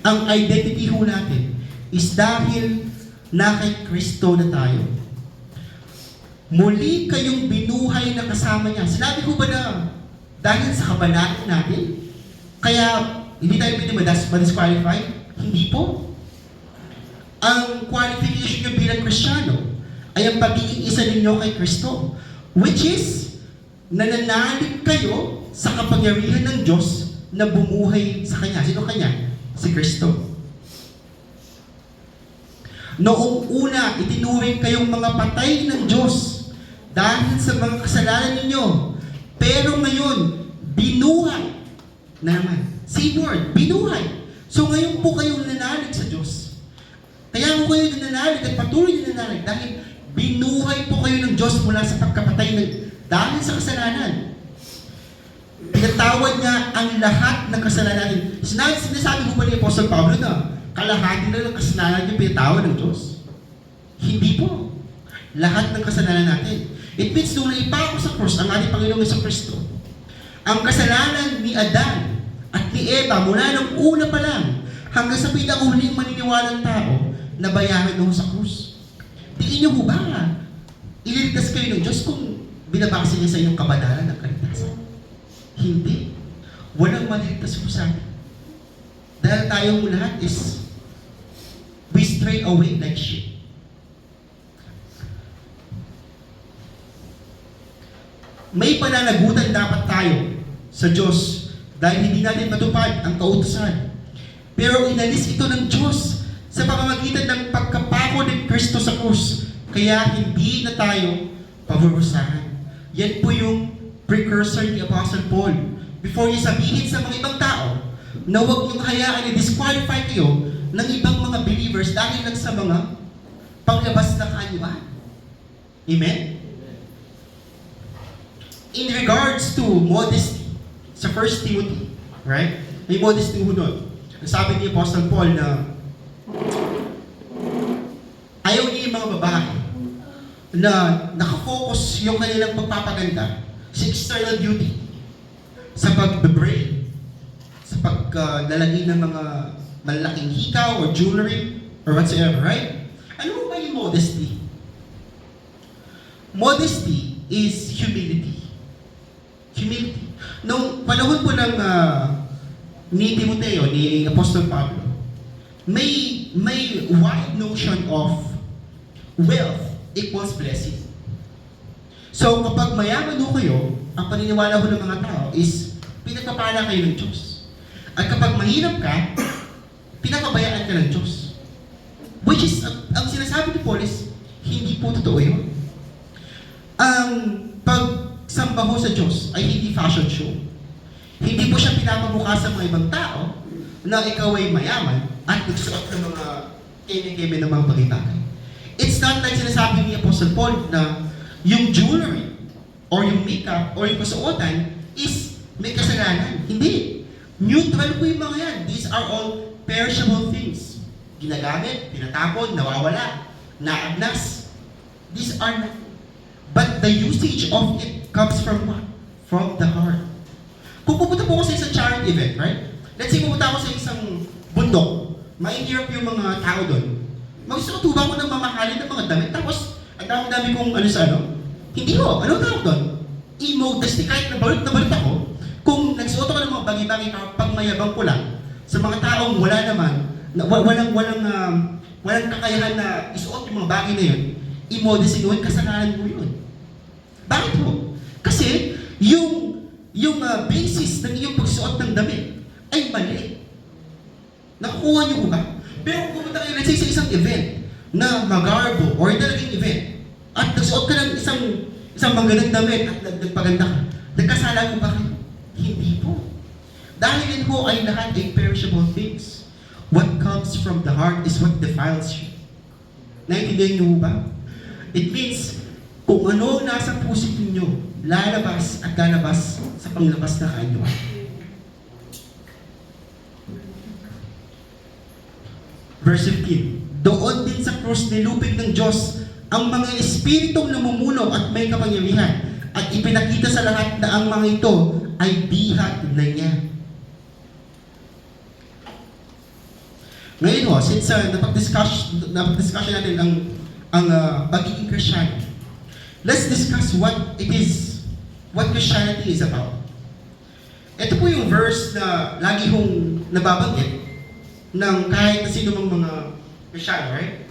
ang identity ho natin is dahil na kay Kristo na tayo. Muli kayong binuhay na kasama niya. Sinabi ko ba na dahil sa kabanalan natin, kaya hindi tayo pwede ma-disqualify? Hindi po. Ang qualification nyo bilang Kristiyano ay ang pagiging isa ninyo kay Kristo, which is, nananalig kayo sa kapangyarihan ng Diyos na bumuhay sa Kanya. Sino Kanya? Si Kristo. Noong una, itinuring kayong mga patay ng Diyos dahil sa mga kasalanan ninyo. Pero ngayon, binuhay na naman. Same word, binuhay. So ngayon po kayong nanalig sa Diyos. Kaya po kayo nananalig at patuloy na nananalig dahil binuhay po kayo ng Diyos mula sa pagkapatay dahil sa kasalanan. Pinatawad niya ang lahat ng kasalanan. Sinasabi ko pa ni Apostol Pablo na kalahati na ng kasalanan yung pinatawad ng Diyos. Hindi po. Lahat ng kasalanan natin. It means nung naipako sa krus ang ating Panginoong Jesucristo, ang kasalanan ni Adan at ni Eva mula nung una pa lang hanggang sa pinakahuling maniniwalang tao na bayaran doon sa krus. Tingin niyo ba, ililigtas kayo ng Diyos kung binabase niya sa inyong kabanalan ng kaligtasan? Hindi. Walang maliligtas po sa atin. Dahil tayong lahat is we stray away like sheep. May pananagutan dapat tayo sa Diyos dahil hindi natin matupad ang kautusan. Pero inalis ito ng Diyos sa pamamagitan ng pagkapako ni Kristo sa krus. Kaya hindi na tayo parurusahan. Yan po yung precursor ni Apostle Paul. Before niya sabihin sa mga ibang tao na huwag niyong hayaan na disqualify kayo ng ibang mga believers dahil lang sa mga panglabas na kaanyuan. Amen? In regards to modesty, sa 1 Timothy, right? May modesty ho doon. Sabi ni Apostle Paul na ayaw niya yung mga babae na nakafocus yung kanilang pagpapaganda sa external beauty, sa pag-braid, sa paglalagay ng mga malaking hikaw or jewelry or whatsoever, right? Ano mo ba yung modesty? Modesty is humility. Humility. Nung panahon po ng ni Timoteo, ni Apostol Pablo, may wide notion of wealth equals blessing. So kapag mayaman ho kayo, ang paniniwala ho ng mga tao is pinagpapala kayo ng Diyos. At kapag mahirap ka, pinapabayaan ka ng Diyos. Which is, ang sinasabi ni Paul is, hindi po totoo yun. Ang pagsamba ho sa Diyos ay hindi fashion show. Hindi po siya pinapamukha sa mga ibang tao na ikaw ay mayaman at nagsuot ng mga keme-keme ng mga bagay-bagay. It's not like sinasabi ni Apostle Paul na yung jewelry or yung makeup or yung kasuotan is may kasalanan. Hindi. Neutral po yung mga yan. These are all perishable things. Ginagamit, tinatapon, nawawala, naagnas. These are not. But the usage of it comes from what? From the heart. Kung pupunta po ako sa isang charity event, right? Let's say pupunta ako sa isang bundok, mahihirap yung mga tao doon. Magsusutuba ko ng mamahalin ng mga damit, tapos ang dami-dami kong ano sa ano. Hindi ho, anong tawag doon? Immodesty, kahit nabalit ako, kung nagsuot ako ng mga bagay-bagay pagmayabang ko lang, sa mga taong wala naman, walang kakayahan na isuot yung mga bagay na yun, immodesty yun, kasalanan mo yun. Bakit ho? Kasi, yung basis ng iyong pagsuot ng damit ay mali. Nakukuha niyo ba? Pero kung pumunta kayo, let's say, sa isang event na magarbo or talagang event at nagsuot ka ng isang magandang damit at nagpaganda ka, nagkasala mo ba kayo? Hindi po. Dahil yun po ay lahat ay perishable things. What comes from the heart is what defiles you. Naintindihan niyo ba? It means, kung ano nasa puso ninyo, lalabas at lalabas sa panglabas na kaanyuan. Verse 15, doon din sa krus nilupig ng Diyos ang mga espiritong namumuno at may kapangyarihan at ipinakita sa lahat na ang mga ito ay bihat na niya. Ngayon ho, since napag-discussion natin ang pagiging Kristiyano, let's discuss what Christianity is about. Ito po yung verse na lagi hong nababanggit ng kahit na sino mang mga Kristiyano, right?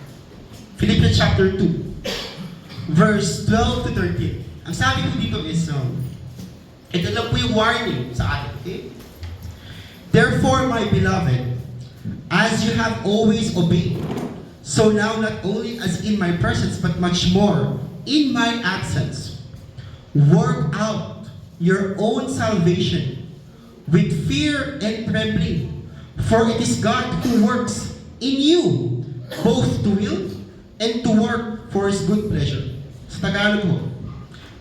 Philippians chapter 2, verse 12 to 13. Ang sabi ko dito is, ito lang po yung warning sa atin, okay? Therefore, my beloved, as you have always obeyed, so now not only as in my presence, but much more in my absence, work out your own salvation with fear and trembling, for it is God who works in you, both to will and to work for His good pleasure. Sa Tagalog mo,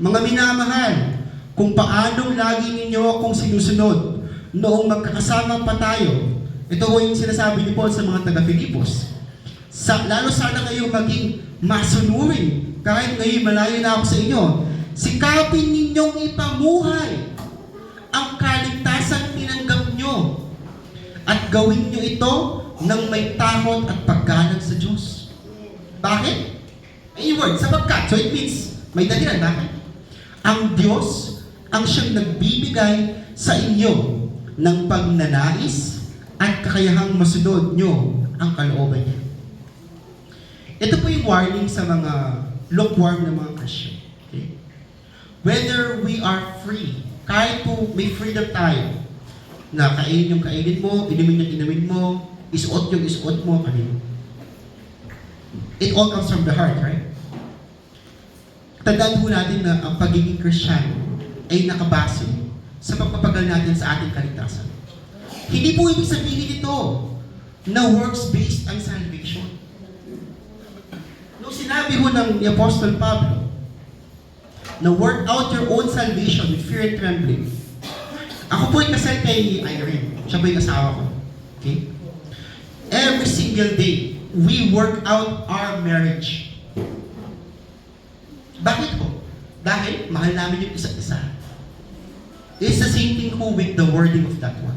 mga minamahal, kung paanong lagi ninyo akong sinusunod noong magkakasama pa tayo, ito po yung sinasabi ni Paul sa mga taga-Filipos. Lalo sana kayo maging masunurin kahit ngayon malayo na ako sa inyo. Sikapin ninyong ipamuhay ang kaligtasan tinanggap nyo at gawin nyo ito ng may takot at paggalang sa Diyos. Bakit? Ay word, sapagkat. So it means, may dahilan. Bakit? Ang Diyos ang siyang nagbibigay sa inyo ng pagnanais at kakayahang masunod nyo ang kalooban niya. Ito po yung warning sa mga lukewarm na mga Christian. Okay? Whether we are free, kahit po may freedom tayo, na kainin yung kainin mo, inumin yung inumin mo, isuot yung isuot mo, kanino. It all comes from the heart, right? Tandaan po natin na ang pagiging Christian ay nakabase sa pagpapagal natin sa ating kaligtasan. Hindi po ibig sabihin ito na works-based ang salvation. Nung sinabi ho ng Apostle Pablo na work out your own salvation with fear and trembling, ako po ay kasal kay Irene. Siya po yung asawa ko. Okay? Every single day, we work out our marriage. Bakit po? Dahil mahal namin yung isa't isa. It's the same thing po with the wording of that one.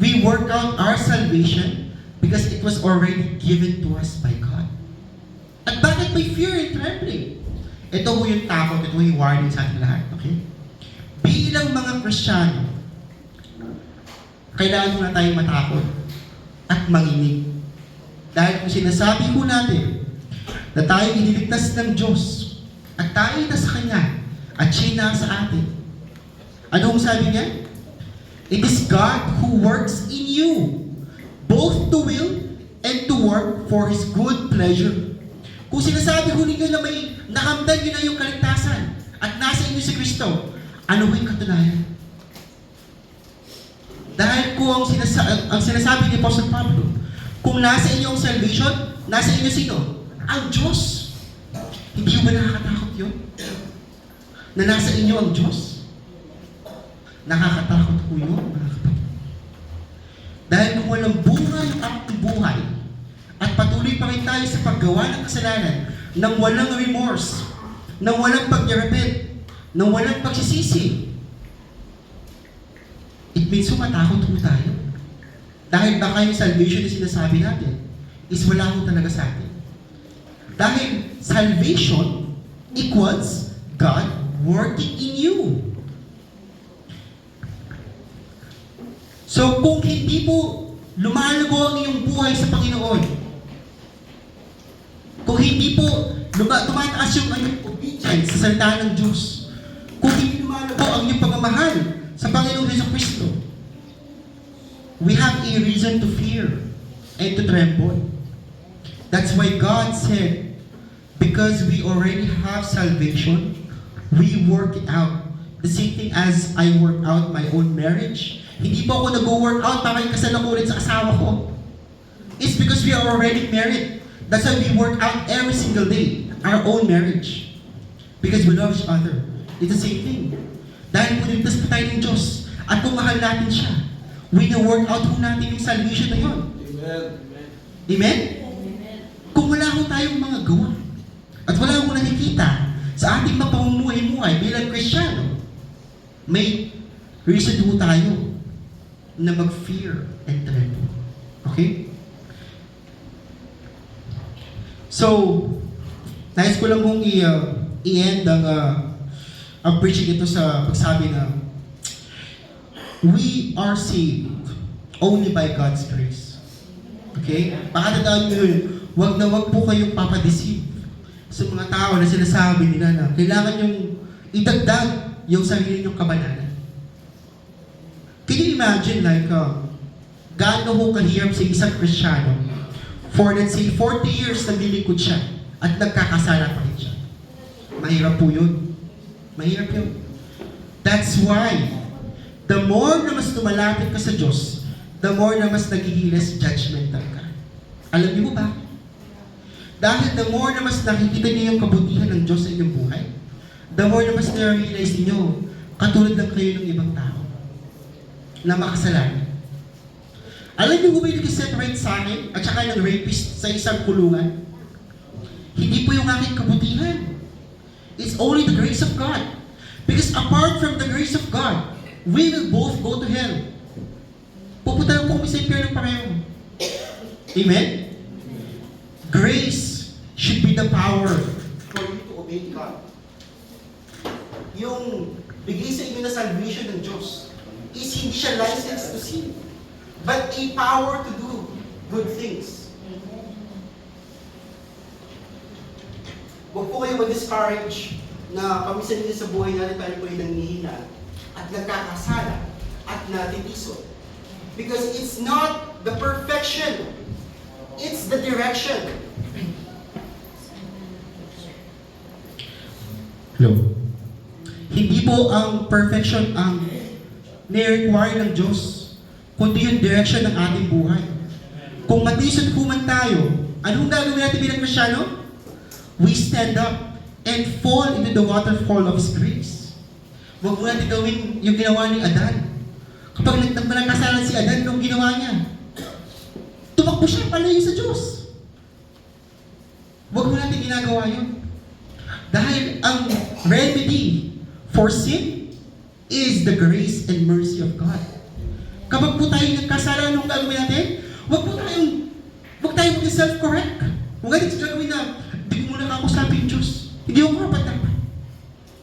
We work out our salvation because it was already given to us by God. At bakit may fear and trembling? Ito po yung takot, ito po yung warning sa ating lahat. Okay? Bilang mga Kristiyano, kailangan na tayong matakot at manginig. Dahil kung sinasabi po natin na tayo iniligtas ng Diyos at tayo na sa Kanya at siya na sa atin. Anong sabi niya? It is God who works in you, both to will and to work for His good pleasure. Kung sinasabi ko ninyo na may nakamtan nyo na yung kaligtasan at nasa inyo si Kristo, ano ba yung katunayan? Dahil kung ang sinasabi ni Apostle Pablo, kung nasa inyo ang salvation, nasa inyo sino? Ang Diyos. Hindi ba nakakatakot yun? Na nasa inyo ang Diyos? Nakakatakot po yun, mga kapatid. Dahil kung walang buhay at buhay, at patuloy pa rin tayo sa paggawa ng kasalanan, nang walang remorse, nang walang pag-repent, nang walang pagsisisi, it means matakot po tayo. Dahil baka yung salvation na sinasabi natin is wala ko talaga sa atin. Dahil salvation equals God working in you. So kung hindi po lumalago ang iyong buhay sa Panginoon, kung hindi po tumataas yung obedience sa salita ng Diyos, kung hindi lumalago ang iyong pagmamahal sa Panginoong Jesucristo, we have a reason to fear and to tremble. That's why God said, because we already have salvation, we work it out. The same thing as I work out my own marriage. Hindi po ako nag-work out para ikasal ako ulit sa asawa ko. It's because we are already married. That's why we work out every single day our own marriage. Because we love each other. It's the same thing. Dahil po niligtas po tayo ng Diyos at kung mahal natin siya, we na-work out po natin yung salvation na yun. Amen. Amen? Kung wala ko tayong mga gawa at wala akong nakikita sa ating mapamumuhay-muhay bilang Kristiyano, may reason po tayo na mag-fear and tremble. Okay? So, nais ko lang kong i-end ang preaching ito sa pagsabi na we are saved only by God's grace. Okay? Pakatandaan nyo yun. wag na wag po kayong papadeceive sa mga tao na sinasabi nila na kailangan yung idagdag yung sarili niyong kabanalan. Can you imagine like, gaano ho kahirap sa isang Kristiyano for let's say 40 years naglilingkod siya at nagkakasala pa rin siya. Mahirap po yun. Mahirap yun. That's why, the more na mas tumalapit ka sa Diyos, the more na mas nagigilas judgmental ka. Alam niyo mo ba? Dahil the more na mas nakikita niyo yung kabutihan ng Diyos sa inyong buhay, the more na mas na-realize niyo, katulad lang kayo ng ibang tao na makasalanan. Alam niyo kung may nag-separate sa akin at saka ng rapist sa isang kulungan? Hindi po yung aking kabutihan. It's only the grace of God. Because apart from the grace of God, we will both go to hell. Pupunta lang po kami sa impyerno pareho. Amen? Grace should be the power for you to obey God. Yung bigay sa inyo na salvation ng Diyos is hindi siya license to sin, but a power to do good things. Huwag po kayo mag-discourage na paminsan din sa buhay natin tayo po ay nanghihina at nagkakasala at natitisod. Because it's not the perfection, it's the direction. Hello? Hindi po ang perfection ang ni-require ng Diyos, kundi yung direction ng ating buhay. Kung matisod po man tayo, anong gagawin natin bilang Kristyano? We stand up and fall into the waterfall of His grace. Huwag mo natin gawin yung ginawa ni Adan. Kapag nagkasalan si Adan, anong ginawa niya? Tumakbo siya palayo sa Diyos. Huwag mo natin ginagawa yun. Dahil ang remedy for sin is the grace and mercy of God. Kapag po tayo nagkasala, anong gagawin natin? Huwag tayo mag-self-correct. Huwag natin gagawin na, hindi ko muna kakusapin Diyos. Hindi ko karapat dapat.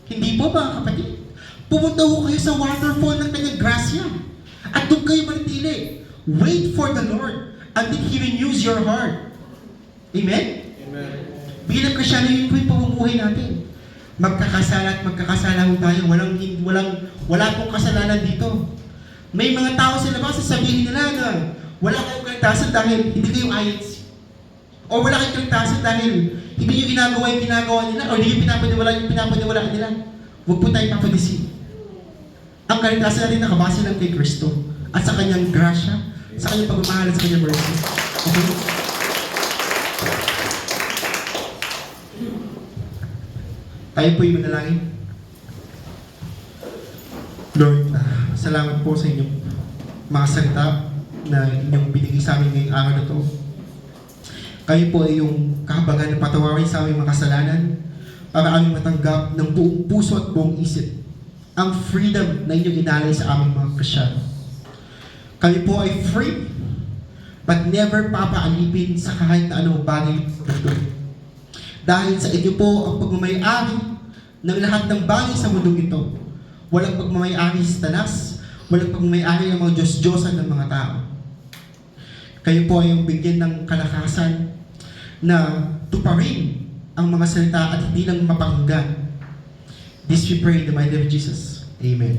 Hindi po mga kapatid. Pumunta ho kayo sa waterfall ng kanyang grasya. At doon kayo manatili. Wait for the Lord until He renews your heart. Amen? Amen. Bilang Kristyano, yun po yung pamumuhay natin. Magkakasala at magkakasala ho tayo. Wala pong kasalanan dito. May mga tao sa labas sasabihin nila na wala kayong kaligtasan dahil hindi kayo INC. O wala kayong kaligtasan dahil hindi nyo ginagawa yung ginagawa nila o hindi nyo pinapaniwalaan nila. Huwag po tayo papadisi. Ang kaligtasan natin nakabase lang kay Kristo at sa kanyang grasya, sa kanyang pagmamahal at sa kanyang mercy. Okay? Tayo po yung manalangin. Lord, salamat po sa inyong mga salita na inyong binigay sa amin ngayong araw na to. Kayo po ay yung kahabagan na patawarin sa aming mga kasalanan para aming matanggap ng buong puso at buong isip ang freedom na inyong inalay sa aming mga Kristyano. Kayo po ay free but never papaalipin sa kahit na anong bagay sa mundo. Dahil sa inyo po ang pagmamayari ng lahat ng bagay sa mundong ito. Walang pagmamayari sa tanas, walang pagmamayari ng mga Diyos-Diyosan ng mga tao. Kayo po ay yung bigyan ng kalakasan na tuparin ang mga salita at hindi lang mapakinggan. This we pray in the mighty name of Jesus. Amen.